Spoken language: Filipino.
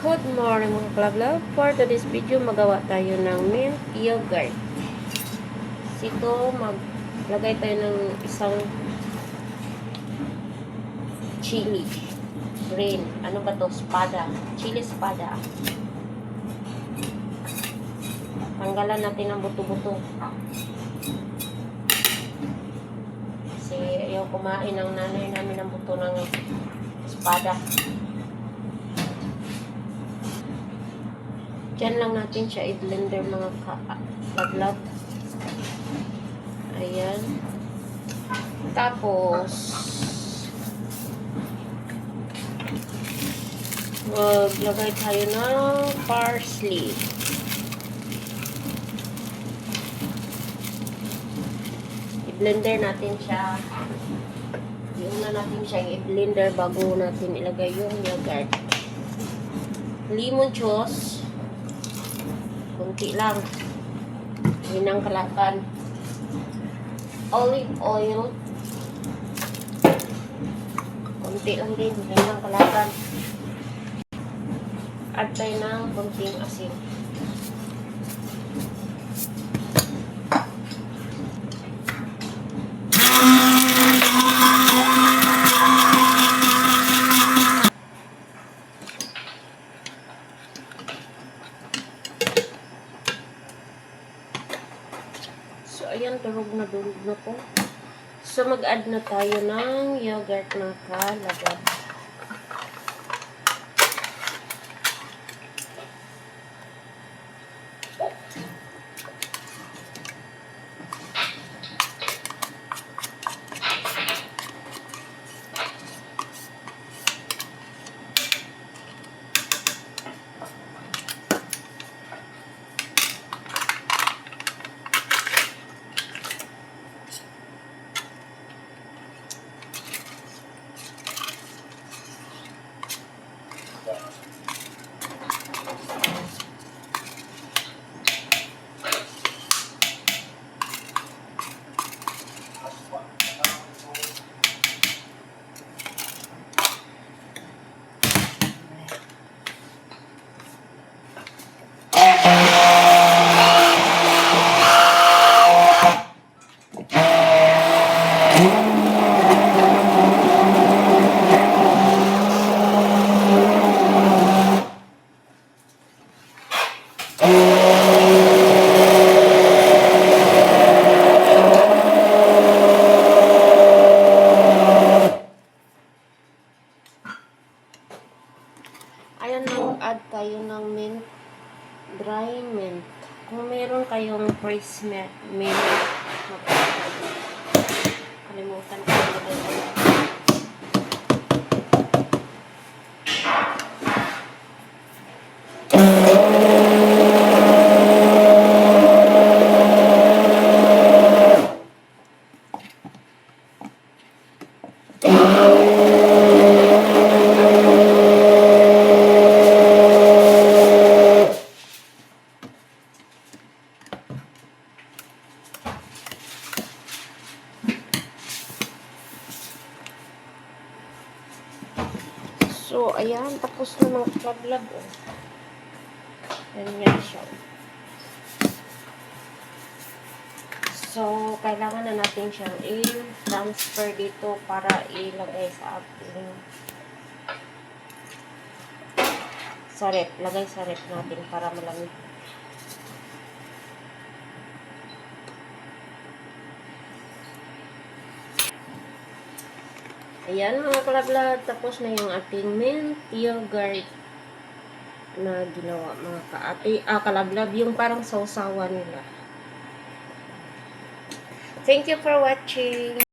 Good morning mga kalablaw. For today's video, magawa tayo ng mint yogurt. Ito, maglagay tayo ng isang chili green. Ano ba to? Espada. Chili espada. Tanggalan natin ang buto-buto. Kasi ayaw kumain ng nanay namin ng buto ng espada. Diyan lang natin siya i-blender mga kalablaw. Ayan. Tapos, maglagay tayo ng parsley. I-blender natin siya. Iuna natin siya i-blender bago natin ilagay yung yogurt. Lemon juice. Kunti lang. Hinang kalaban. Olive oil. Kunti lang din. Hinang kalaban. Add tayo ng kunting asin. So, ayan, durog na po. So, mag-add na tayo ng yogurt ng kalabab. Ayan, mag-add tayo ng mint, dry mint. Kung meron kayong fresh mint, kalimutan ko ilagay. So, ayan, tapos na mga kalablaw. Ganyan siya. So, kailangan na natin siyang i-transfer dito para ilagay sa ating sa rep. Lagay sa rep natin para malamig. Ayan mga kalablaw, tapos na yung ating mint yogurt na ginawa mga kalablaw, yung parang sausawan nila. Thank you for watching.